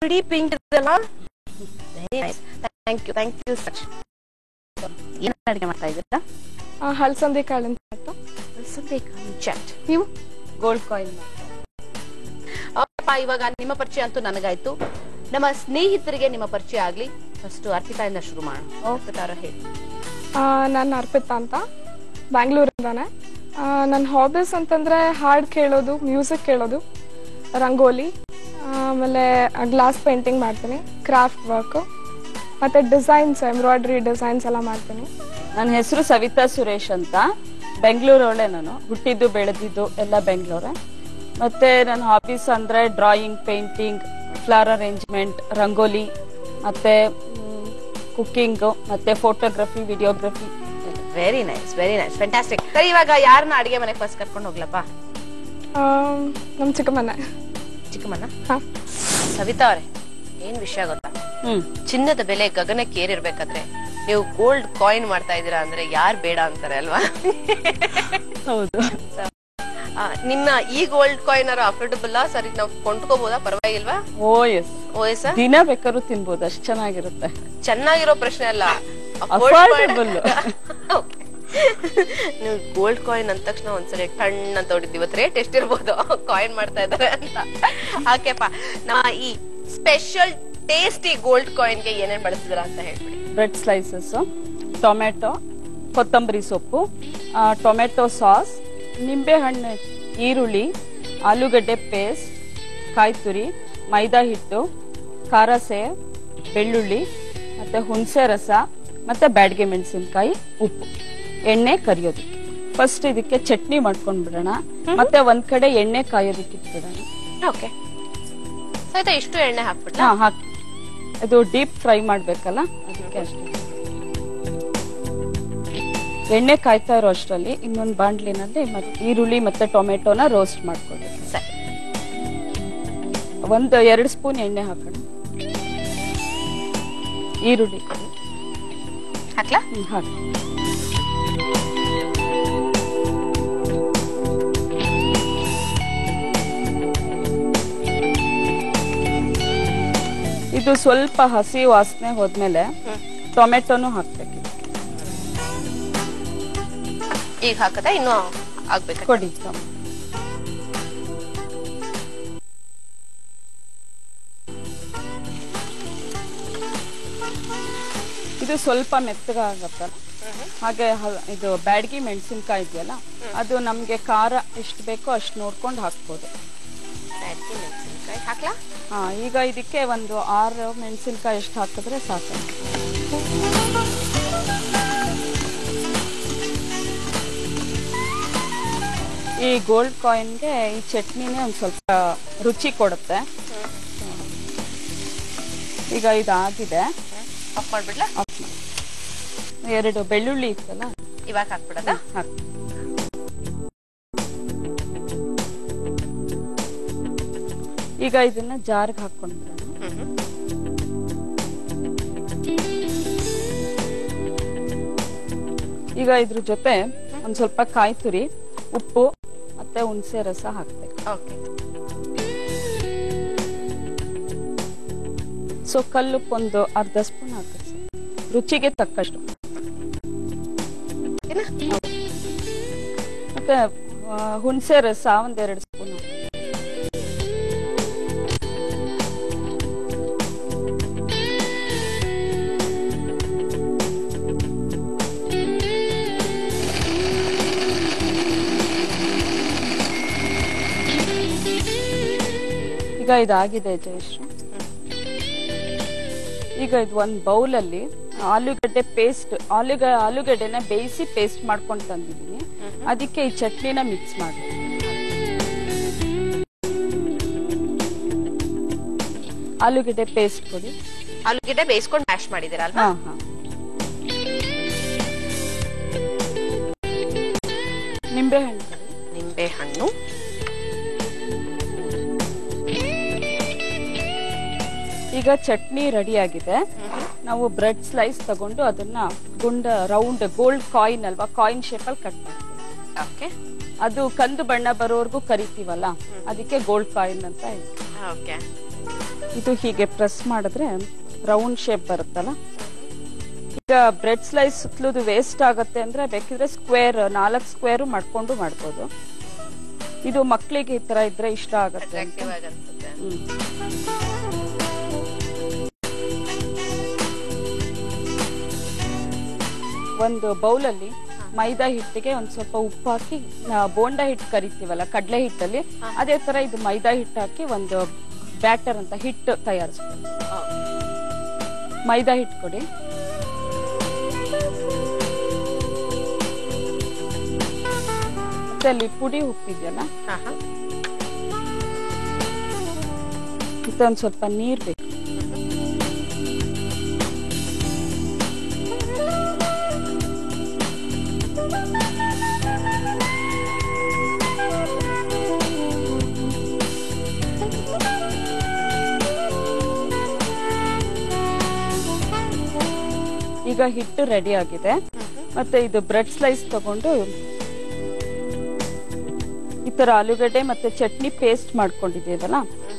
pretty pink ಇದೆಲ್ಲ. Very nice. Thank you so much. ಏನು ಅಡುಗೆ ಮಾಡ್ತಾ ಇದ್ದೀರಾ? ಹಲಸಂದೆ ಕಾಳಿನ ಪಲ್ಯ. ಹಲಸಂದೆ ಕಾಳಿನ ಚಾಟ್. ನೀವು? Gold coin. ಇವಾಗ ನಿಮ್ಮ ಪರಿಚಯ ಅಂತೂ ನನಗಾಯ್ತು. ನಮ್ಮ ಸ್ನೇಹಿತರಿಗೆ ನಿಮ್ಮ ಪರಿಚಯ ಆಗ್ಲಿ. ಫಸ್ಟ್ ಅರ್ಪಿತಾಯಿಂದ ಶುರು ಮಾಡೋಣ. ಅರ್ಪಿತಾ ಹೇಳಿ. ನಾನು ಅರ್ಪಿತಾ ಅಂತ, ಬ್ಯಾಂಗ್ಳೂರಿಂದಾನೆ. ನನ್ನ ಹಾಬೀಸ್ ಅಂತಂದ್ರೆ ಹಾಡು ಕೇಳೋದು, ಮ್ಯೂಸಿಕ್ ಕೇಳೋದು, ರಂಗೋಲಿ, ಆಮೇಲೆ ಗ್ಲಾಸ್ ಪೇಂಟಿಂಗ್ ಮಾಡ್ತೀನಿ, ಕ್ರಾಫ್ಟ್ ವರ್ಕ್, ಮತ್ತೆ ಡಿಸೈನ್ಸ್, ಎಂಬ್ರಾಯ್ಡ್ರಿ ಡಿಸೈನ್ಸ್ ಎಲ್ಲ ಮಾಡ್ತೀನಿ. ನನ್ನ ಹೆಸರು ಸವಿತಾ ಸುರೇಶ್ ಅಂತ, ಬೆಂಗಳೂರೊಳಗೆ. ನಾನು ಹುಟ್ಟಿದ್ದು ಬೆಳೆದಿದ್ದು ಎಲ್ಲ ಬೆಂಗಳೂರೇ. ಮತ್ತೆ ನನ್ನ ಹಾಬೀಸ್ ಅಂದ್ರೆ drawing, painting, flower arrangement, rangoli, ಮತ್ತೆ ಕುಕಿಂಗ್, ಮತ್ತೆ photography, videography. Very nice, fantastic. ಸರಿ, ಇವಾಗ ಯಾರನ್ನ ಅಡಿಗೆ ಮನೆಗೆ ಫಸ್ಟ್ ಕರ್ಕೊಂಡು ಹೋಗ್ಲಪ್ಪ? ನಮ್ಮ ಚಿಕ್ಕಮ್ಮನ. ಸವಿತಾ ಅವರೇ, ಏನ್ ವಿಷಯ ಗೊತ್ತಾ? ಚಿನ್ನದ ಬೆಲೆ ಗಗನಕ್ಕೆ ಏರಿರ್ಬೇಕಾದ್ರೆ ನೀವು ಗೋಲ್ಡ್ ಕಾಯಿನ್ ಮಾಡ್ತಾ ಇದೀರಾ ಅಂದ್ರೆ ಯಾರು ಬೇಡ ಅಂತಾರೆ ಅಲ್ವಾ? ಹೌದು. ನಿಮ್ಮ ಈ ಗೋಲ್ಡ್ ಕಾಯಿನ್ ಅಫೋರ್ಡಬಲ್ ಸರಿ, ನಾವು ಕೊಂಡ್ಕೋಬಹುದಾ? ಪರವಾಗಿಲ್ವಾ? ಓಎಸ್ ದಿನ ಬೇಕಾದ್ರೂ ತಿನ್ಬೋದು, ಅಷ್ಟು ಚೆನ್ನಾಗಿರುತ್ತೆ. ಚೆನ್ನಾಗಿರೋ ಪ್ರಶ್ನೆ ಅಲ್ಲ, ಅಫೋರ್ಡಬಲ್. ನೀವು ಗೋಲ್ಡ್ ಕಾಯಿನ್ ಅಂದ ತಕ್ಷಣ ಒಂದ್ಸರಿ ಟಣ್ ಅಂತ ಹೊಡಿದ್ವಿ. ಇವತ್ತು ರೇಟ್ ಎಷ್ಟಿರ್ಬೋದು ಕಾಯಿನ್ ಮಾಡ್ತಾ ಇದಾರೆ ಅಂತ. ಓಕೆಪ್ಪ, ನಮ್ಮ ಈ ಸ್ಪೆಷಲ್ ಟೇಸ್ಟಿ ಗೋಲ್ಡ್ ಕಾಯಿನ್ ಗೆ ಏನೇನ್ ಬಳಸಿದ್ರ ಅಂತ ಹೇಳ್ಬಿಡಿ. ಬ್ರೆಡ್ ಸ್ಲೈಸಸ್, ಟೊಮೆಟೊ, ಕೊತ್ತಂಬರಿ ಸೊಪ್ಪು, ಟೊಮೆಟೊ ಸಾಸ್, ನಿಂಬೆ ಹಣ್ಣು, ಈರುಳ್ಳಿ, ಆಲೂಗಡ್ಡೆ ಪೇಸ್ಟ್, ಕಾಯಿ ತುರಿ, ಮೈದಾ ಹಿಟ್ಟು, ಖಾರ ಸೇವ್, ಬೆಳ್ಳುಳ್ಳಿ, ಮತ್ತೆ ಹುಣಸೆ ರಸ, ಮತ್ತೆ ಬ್ಯಾಡಗೆ ಮೆಣಸಿನಕಾಯಿ, ಉಪ್ಪು, ಎಣ್ಣೆ ಕರಿಯೋದು. ಫಸ್ಟ್ ಇದಕ್ಕೆ ಚಟ್ನಿ ಮಾಡ್ಕೊಂಡ್ಬಿಡೋಣ, ಮತ್ತೆ ಒಂದ್ ಕಡೆ ಎಣ್ಣೆ ಕಾಯೋದಕ್ಕೆ ಇಟ್ಬಿಡೋಣ. ಓಕೆ, ಇಷ್ಟು ಎಣ್ಣೆ ಹಾಕ್ಬಿಟ್ಟು ಹಾಕಿ ಇದು ಡೀಪ್ ಫ್ರೈ ಮಾಡ್ಬೇಕಲ್ಲ, ಅದಕ್ಕೆ ಅಷ್ಟೇ. ಎಣ್ಣೆ ಕಾಯ್ತಾ ಇರೋ ಅಷ್ಟರಲ್ಲಿ ಇನ್ನೊಂದು ಬಾಂಡ್ಲಿನಲ್ಲಿ ಈರುಳ್ಳಿ ಮತ್ತೆ ಟೊಮೆಟೊನ ರೋಸ್ಟ್ ಮಾಡ್ಕೊಳ್ಬೇಕು. ಸರಿ, 1-2 ಸ್ಪೂನ್ ಎಣ್ಣೆ ಹಾಕೋಣ. ಈರುಳ್ಳಿ ಹಾಕ್ಲಾ? ಹಾಕಿ. ಇದು ಸ್ವಲ್ಪ ಹಸಿ ವಾಸನೆ ಹೋದ್ಮೇಲೆ ಟೊಮೆಟೊನು ಹಾಕ್ಬೇಕು. ಈಗ ಹಾಕದ ಇನ್ನು ಆಗ್ಬೇಕು? ಕೊಡಿ. ಇದು ಸ್ವಲ್ಪ ಮೆತ್ತಗಾಗತ್ತಲ್ಲ, ಹಾಗೆ ಇದು ಬ್ಯಾಡಗಿ ಮೆಣಸಿನ್ಕಾಯಿ ಇದೆಯಲ್ಲ, ಅದು ನಮ್ಗೆ ಖಾರ ಎಷ್ಟು ಬೇಕೋ ಅಷ್ಟು ನೋಡ್ಕೊಂಡು ಹಾಕ್ಬೋದು. ಹಾಕ್ಲಾ? ಈಗ ಇದಕ್ಕೆ ಒಂದು 6 ಮೆಣಸಿನ್ಕಾಯಿ ಎಷ್ಟು ಹಾಕಿದ್ರೆ ಸಾಕು. ಈ ಗೋಲ್ಡ್ ಕಾಯಿನ್ಗೆ ಈ ಚಟ್ನಿನೇ ಒಂದ್ ಸ್ವಲ್ಪ ರುಚಿ ಕೊಡುತ್ತೆ. ಈಗ ಇದಾಗಿದೆ, ಆಫ್ ಮಾಡ್ಬಿಡ್ಲಾ? 2 ಬೆಳ್ಳುಳ್ಳಿ ಇತ್ತಲ್ಲ, ಇವಾಗ ಹಾಕ್ಬಿಡದ? ಹಾಕಿ. ಈಗ ಇದನ್ನ ಜಾರ್ಗೆ ಹಾಕೊಂಡ್ಬಿಡೋಣ. ಈಗ ಇದ್ರ ಜೊತೆ ಒಂದ್ ಸ್ವಲ್ಪ ಕಾಯಿ ತುರಿ, ಉಪ್ಪು ಮತ್ತೆ ಹುಣಸೆ ರಸ ಹಾಕ್ಬೇಕು. ಓಕೆ. ಸೊ ಕಲ್ಲುಪ್ಪು ಒಂದು 1/2 ಸ್ಪೂನ್ ಹಾಕಿ, ರುಚಿಗೆ ತಕ್ಕಷ್ಟು. ಮತ್ತೆ ಹುಣಸೆ ರಸ 1-2 ಸ್ಪೂನ್ ಹಾಕಿ. ಈಗ ಇದಾಗಿದೆ ಜಯಶ್ರೀ. ಈಗ ಇದು ಒಂದು ಬೌಲಲ್ಲಿ ಆಲೂಗಡ್ಡೆ ಪೇಸ್ಟ್, ಆಲೂಗಡ್ಡೆನ ಬೇಯಿಸಿ ಪೇಸ್ಟ್ ಮಾಡ್ಕೊಂಡು ತಂದಿದ್ದೀನಿ. ಅದಕ್ಕೆ ಈ ಚಟ್ನಿನ ಮಿಕ್ಸ್ ಮಾಡಿ. ಆಲೂಗಡ್ಡೆ ಪೇಸ್ಟ್ ಕೊಡಿ. ಆಲೂಗಡ್ಡೆ ಬೇಯಿಸ್ಕೊಂಡು ಮ್ಯಾಶ್ ಮಾಡಿದ್ದೀರಾ ಅಲ್ವಾ? ನಿಂಬೆ ಹಣ್ಣು. ನಿಂಬೆ ಹಣ್ಣು. ಈಗ ಚಟ್ನಿ ರೆಡಿ ಆಗಿದೆ. ನಾವು ಬ್ರೆಡ್ ಸ್ಲೈಸ್ ತಗೊಂಡು ಅದನ್ನ ರೌಂಡ್ ಗೋಲ್ಡ್ ಕಾಯಿನ್ ಅಲ್ವಾ, ಕಾಯಿನ್ ಶೇಪ್ ಅಲ್ಲಿ ಕಟ್ ಮಾಡ್ತೀವಿ. ಅದು ಕಂದು ಬಣ್ಣ ಬರೋವರೆಗೂ ಕರಿತೀವಲ್ಲ, ಅದಕ್ಕೆ ಗೋಲ್ಡ್ ಕಾಯಿನ್ ಅಂತ ಹೇಳ್ತೀವಿ. ಇದು ಹೀಗೆ ಪ್ರೆಸ್ ಮಾಡಿದ್ರೆ ರೌಂಡ್ ಶೇಪ್ ಬರುತ್ತಲ್ಲ. ಈಗ ಬ್ರೆಡ್ ಸ್ಲೈಸ್ ಸುತ್ತಲೂ ವೇಸ್ಟ್ ಆಗುತ್ತೆ ಅಂದ್ರೆ ಬೇಕಿದ್ರೆ ಸ್ಕ್ವೇರ್ 4 ಸ್ಕ್ವೇರ್ ಮಾಡ್ಕೊಂಡು ಮಾಡ್ಬೋದು. ಇದು ಮಕ್ಕಳಿಗೆ ಈ ತರ ಇದ್ರೆ ಇಷ್ಟ ಆಗುತ್ತೆ. ಒಂದು ಬೌಲಲ್ಲಿ ಮೈದಾ ಹಿಟ್ಟಿಗೆ ಒಂದ್ ಸ್ವಲ್ಪ ಉಪ್ಪು ಹಾಕಿ, ಬೋಂಡಾ ಹಿಟ್ಟು ಕರಿತೀವಲ್ಲ ಕಡಲೆ ಹಿಟ್ಟಲ್ಲಿ, ಅದೇ ತರ ಇದು ಮೈದಾ ಹಿಟ್ಟು ಹಾಕಿ ಒಂದು ಬ್ಯಾಟರ್ ಅಂತ ಹಿಟ್ಟು ತಯಾರಿಸ್ಬೇಕು. ಮೈದಾ ಹಿಟ್ಟು ಕೊಡಿ. ಮತ್ತೆ ಅಲ್ಲಿ ಪುಡಿ ಉಪ್ಪಿದೆಯಲ್ಲ, ಮತ್ತೆ ಒಂದ್ ಸ್ವಲ್ಪ ನೀರ್ ಬೇಕು. ಈಗ ಹಿಟ್ಟು ರೆಡಿ ಆಗಿದೆ. ಮತ್ತೆ ಇದು ಬ್ರೆಡ್ ಸ್ಲೈಸ್ ತಗೊಂಡು ಈ ತರ ಆಲೂಗಡ್ಡೆ ಮತ್ತೆ ಚಟ್ನಿ ಪೇಸ್ಟ್ ಮಾಡ್ಕೊಂಡಿದ್ದೀವಲ್ಲ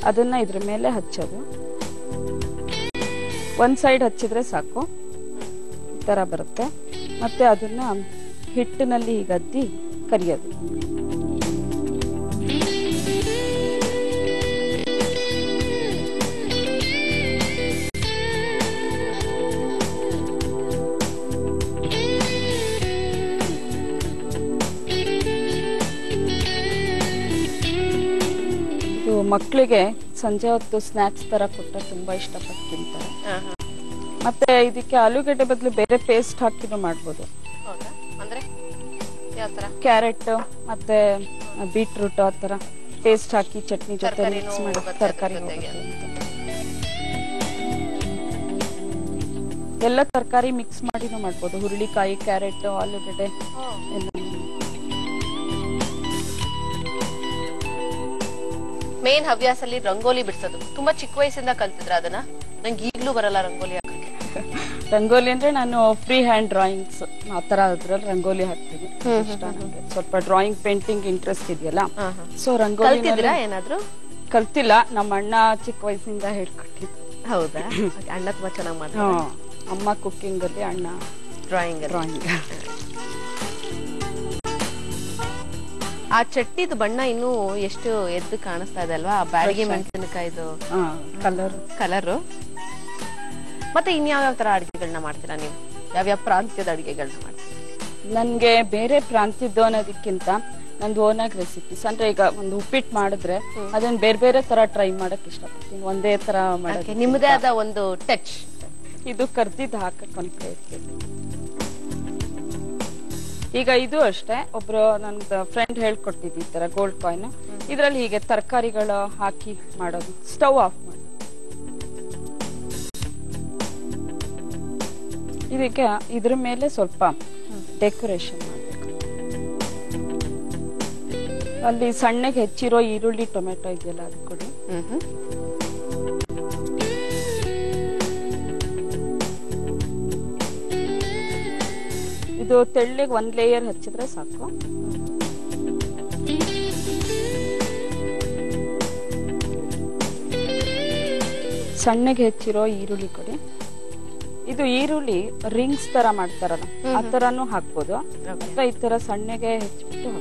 ಅದನ್ನ ಇದ್ರ ಮೇಲೆ ಹಚ್ಚೋದು. ಒಂದ್ ಸೈಡ್ ಹಚ್ಚಿದ್ರೆ ಸಾಕು, ಈ ತರ ಬರುತ್ತೆ. ಮತ್ತೆ ಅದನ್ನ ಹಿಟ್ಟಿನಲ್ಲಿ ಈಗ ಅದ್ದಿ ಕರಿಯೋದು. ಮಕ್ಕಳಿಗೆ ಸಂಜೆ ಹೊತ್ತು ಸ್ನಾಕ್ಸ್ ತರ ಕೊಟ್ಟರೆ ತುಂಬಾ ಇಷ್ಟಪಟ್ಟು ತಿಂತಾರೆ. ಮತ್ತೆ ಇದಕ್ಕೆ ಆಲೂಗಡ್ಡೆ ಬದಲು ಬೇರೆ ಪೇಸ್ಟ್ ಹಾಕಿನೂ ಮಾಡ್ಬೋದು. ಕ್ಯಾರೆಟ್ ಮತ್ತೆ ಬೀಟ್ರೂಟ್ ಆ ತರ ಪೇಸ್ಟ್ ಹಾಕಿ ಚಟ್ನಿ ಜೊತೆ ಮಿಕ್ಸ್ ಮಾಡಿ ತರಕಾರಿ ಎಲ್ಲ ತರಕಾರಿ ಮಿಕ್ಸ್ ಮಾಡಿನೂ ಮಾಡ್ಬೋದು. ಹುರುಳಿಕಾಯಿ, ಕ್ಯಾರೆಟ್, ಆಲೂಗಡ್ಡೆ ಎಲ್ಲ. ಮೇನ್ ಹವ್ಯಾಸಲ್ಲಿ ರಂಗೋಲಿ ಬಿಡ್ಸೋದು. ತುಂಬಾ ಚಿಕ್ಕ ವಯಸ್ಸಿಂದ ಕಲ್ತಿದ್ರ ಅದನ್ನ? ನಂಗೆ ಈಗ್ಲೂ ಬರಲ್ಲ ರಂಗೋಲಿ ಹಾಕಕ್ಕೆ. ರಂಗೋಲಿ ಅಂದ್ರೆ ನಾನು ಫ್ರೀ ಹ್ಯಾಂಡ್ ಡ್ರಾಯಿಂಗ್ಸ್ ಆತರ ಅದ್ರಲ್ಲಿ ರಂಗೋಲಿ ಹಾಕ್ತೀನಿ. ಸ್ವಲ್ಪ ಡ್ರಾಯಿಂಗ್ ಪೇಂಟಿಂಗ್ ಇಂಟ್ರೆಸ್ಟ್ ಇದೆಯಲ್ಲ, ಸೊ ರಂಗೋಲಿ ಏನಾದ್ರು ಕಲ್ತಿಲ್ಲ. ನಮ್ಮ ಅಣ್ಣ ಚಿಕ್ಕ ವಯಸ್ಸಿಂದ ಹೇಳ್ಕೊಟ್ಟಿದ್ದು. ಹೌದಾ? ಅಣ್ಣ ತುಂಬಾ ಚೆನ್ನಾಗಿ ಮಾಡ್ತಾರೆ. ಅಮ್ಮ ಕುಕ್ಕಿಂಗ್ ಅಲ್ಲಿ, ಅಣ್ಣ ಡ್ರಾಯಿಂಗ್. ಆ ಚಟ್ನಿದು ಬಣ್ಣ ಇನ್ನೂ ಎಷ್ಟು ಎದ್ದು ಕಾಣಿಸ್ತಾ ಇದೆ ಅಲ್ವಾ? ಬ್ಯಾಡಗಿ ಮೆಣಸಿನಕಾಯಿದು ಕಲರ್. ಮತ್ತೆ ಇನ್ಯಾವ್ಯಾವ ತರ ಅಡಿಗೆಗಳನ್ನ ಮಾಡ್ತೀರಾ ನೀವು? ಯಾವ್ಯಾವ ಪ್ರಾಂತ್ಯದ ಅಡಿಗೆಗಳನ್ನ ಮಾಡ್ತೀರಾ? ನನ್ಗೆ ಬೇರೆ ಪ್ರಾಂತ್ಯದ್ದು ಅನ್ನೋದಕ್ಕಿಂತ ನಂದು ಓನಾಗಿ ರೆಸಿಪೀಸ್. ಅಂದ್ರೆ ಈಗ ಒಂದು ಉಪ್ಪಿಟ್ಟು ಮಾಡಿದ್ರೆ ಅದನ್ನ ಬೇರೆ ಬೇರೆ ತರ ಟ್ರೈ ಮಾಡಕ್ ಇಷ್ಟಪಡ್ತೀನಿ, ಒಂದೇ ತರ ಮಾಡಕ್ಕೆ. ನಿಮ್ಮದೇ ಆದ ಒಂದು ಟಚ್. ಇದು ಕರ್ದಿದ್ದು ಹಾಕಕ್ ಒಂದ್ ಪ್ರಯತ್ನ. ಈಗ ಇದು ಅಷ್ಟೇ, ಒಬ್ರು ನನ್ದು ಫ್ರೆಂಡ್ ಹೇಳ್ಕೊಟ್ಟಿದ್ದು ಈ ತರ ಗೋಲ್ಡ್ ಕಾಯಿನ್. ಇದ್ರಲ್ಲಿ ಹೀಗೆ ತರಕಾರಿಗಳು ಹಾಕಿ ಮಾಡೋದು. ಸ್ಟವ್ ಆಫ್ ಮಾಡಿ ಇದಕ್ಕೆ ಇದ್ರ ಮೇಲೆ ಸ್ವಲ್ಪ ಡೆಕೋರೇಷನ್ ಮಾಡಬೇಕು. ಅಲ್ಲಿ ಸಣ್ಣಗೆ ಹೆಚ್ಚಿರೋ ಈರುಳ್ಳಿ, ಟೊಮೆಟೊ ಇದೆಯಲ್ಲ ಅದು ಕೊಡಿ. ಇದು ತೆಳ್ಳಗೆ 1 ಲೇಯರ್ ಹಚ್ಚಿದ್ರೆ ಸಾಕು. ಸಣ್ಣಗೆ ಹೆಚ್ಚಿರೋ ಈರುಳ್ಳಿ ಕೊಡಿ. ಇದು ಈರುಳ್ಳಿ ರಿಂಗ್ಸ್ ತರ ಮಾಡ್ತಾರಲ್ಲ ಆ ತರಾನು ಹಾಕ್ಬೋದು, ಅಥವಾ ಈ ತರ ಸಣ್ಣಗೆ ಹೆಚ್ಚಿಬಿಟ್ಟು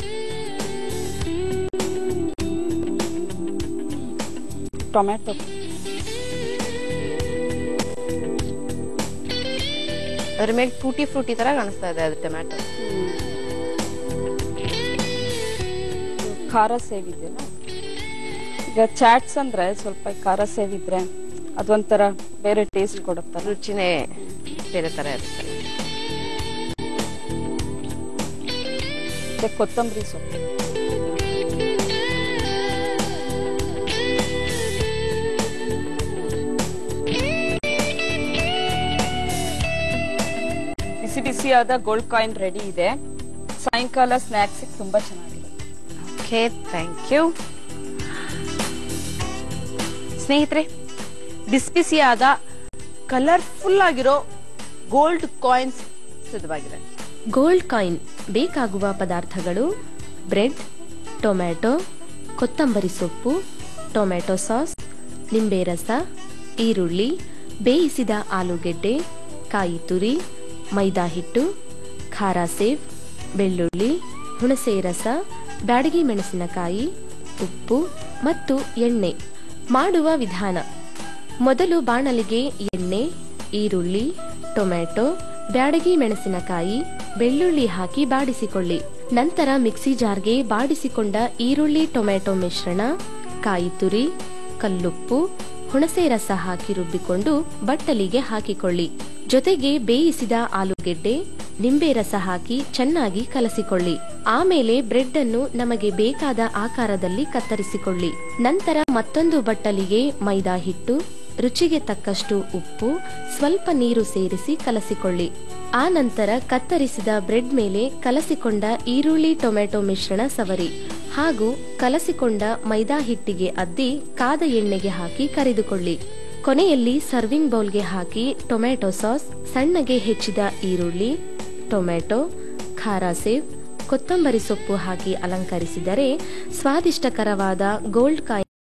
ಟೊಮೆಟೊ. ಅದ್ರ ಮೇಲೆ ಟೂಟಿ ಫ್ರೂಟಿ ತರ ಕಾಣಿಸ್ತಾ ಇದೆ ಅದು ಟೊಮ್ಯಾಟೊ. ಖಾರ ಸೇವಿದೆಯಲ್ಲ, ಈಗ ಚಾಟ್ಸ್ ಅಂದ್ರೆ ಸ್ವಲ್ಪ ಖಾರ ಸೇವಿದ್ರೆ ಅದೊಂಥರ ಬೇರೆ ಟೇಸ್ಟ್ ಕೊಡುತ್ತೆ, ರುಚಿನೇ ಬೇರೆ ತರ ಇರುತ್ತೆ. ಮತ್ತೆ ಕೊತ್ತಂಬರಿ ಸೊಪ್ಪು. ಬಿಸಿ ಬಿಸಿಯಾದ ಗೋಲ್ಡ್ ಕಾಯಿನ್ ರೆಡಿ ಇದೆ. ಸಾಯಂಕಾಲ ಸ್ನಾಕ್ಸ್ ತುಂಬಾ ಚೆನ್ನಾಗಿದೆ. Okay, thank you. ಸ್ನೇಹಿತರೆ, ಬಿಸಿ ಬಿಸಿಯಾದ ಕಲರ್ಫುಲ್ ಆಗಿರೋ ಗೋಲ್ಡ್ ಕಾಯಿನ್ಸ್ ಸಿದ್ಧವಾಗಿದೆ. ಗೋಲ್ಡ್ ಕಾಯಿನ್ ಬೇಕಾಗುವ ಪದಾರ್ಥಗಳು: ಬ್ರೆಡ್, ಟೊಮ್ಯಾಟೊ, ಕೊತ್ತಂಬರಿ ಸೊಪ್ಪು, ಟೊಮ್ಯಾಟೊ ಸಾಸ್, ನಿಂಬೆ ರಸ, ಈರುಳ್ಳಿ, ಬೇಯಿಸಿದ ಆಲೂಗೆಡ್ಡೆ, ಕಾಯಿ ತುರಿ, ಮೈದಾ ಹಿಟ್ಟು, ಖಾರ ಸೇವ್, ಬೆಳ್ಳುಳ್ಳಿ, ಹುಣಸೆ ರಸ, ಬ್ಯಾಡಗಿ ಮೆಣಸಿನಕಾಯಿ, ಉಪ್ಪು ಮತ್ತು ಎಣ್ಣೆ. ಮಾಡುವ ವಿಧಾನ: ಮೊದಲು ಬಾಣಲಿಗೆ ಎಣ್ಣೆ, ಈರುಳ್ಳಿ, ಟೊಮ್ಯಾಟೊ, ಬ್ಯಾಡಗಿ ಮೆಣಸಿನಕಾಯಿ, ಬೆಳ್ಳುಳ್ಳಿ ಹಾಕಿ ಬಾಡಿಸಿಕೊಳ್ಳಿ. ನಂತರ ಮಿಕ್ಸಿ ಜಾರ್ಗೆ ಬಾಡಿಸಿಕೊಂಡ ಈರುಳ್ಳಿ ಟೊಮ್ಯಾಟೊ ಮಿಶ್ರಣ, ಕಾಯಿ ತುರಿ, ಕಲ್ಲುಪ್ಪು, ಹುಣಸೆ ರಸ ಹಾಕಿ ರುಬ್ಬಿಕೊಂಡು ಬಟ್ಟಲಿಗೆ ಹಾಕಿಕೊಳ್ಳಿ. ಜೊತೆಗೆ ಬೇಯಿಸಿದ ಆಲೂಗೆಡ್ಡೆ, ನಿಂಬೆ ರಸ ಹಾಕಿ ಚೆನ್ನಾಗಿ ಕಲಸಿಕೊಳ್ಳಿ. ಆಮೇಲೆ ಬ್ರೆಡ್ ಅನ್ನು ನಮಗೆ ಬೇಕಾದ ಆಕಾರದಲ್ಲಿ ಕತ್ತರಿಸಿಕೊಳ್ಳಿ. ನಂತರ ಮತ್ತೊಂದು ಬಟ್ಟಲಿಗೆ ಮೈದಾ ಹಿಟ್ಟು, ರುಚಿಗೆ ತಕ್ಕಷ್ಟು ಉಪ್ಪು, ಸ್ವಲ್ಪ ನೀರು ಸೇರಿಸಿ ಕಲಸಿಕೊಳ್ಳಿ. ಆ ನಂತರ ಕತ್ತರಿಸಿದ ಬ್ರೆಡ್ ಮೇಲೆ ಕಲಸಿಕೊಂಡ ಈರುಳ್ಳಿ ಟೊಮೆಟೊ ಮಿಶ್ರಣ ಸವರಿ ಹಾಗೂ ಕಲಸಿಕೊಂಡ ಮೈದಾ ಹಿಟ್ಟಿಗೆ ಅದ್ದಿ ಕಾದ ಎಣ್ಣೆಗೆ ಹಾಕಿ ಕರಿದುಕೊಳ್ಳಿ. ಕೊನೆಯಲ್ಲಿ ಸರ್ವಿಂಗ್ ಬೌಲ್ಗೆ ಹಾಕಿ ಟೊಮೆಟೊ ಸಾಸ್, ಸಣ್ಣಗೆ ಹೆಚ್ಚಿದ ಈರುಳ್ಳಿ, ಟೊಮೆಟೊ, ಖಾರ ಸೇವ್, ಕೊತ್ತಂಬರಿ ಸೊಪ್ಪು ಹಾಕಿ ಅಲಂಕರಿಸಿದರೆ ಸ್ವಾದಿಷ್ಟಕರವಾದ ಗೋಲ್ಡ್ ಕಾಯಿನ್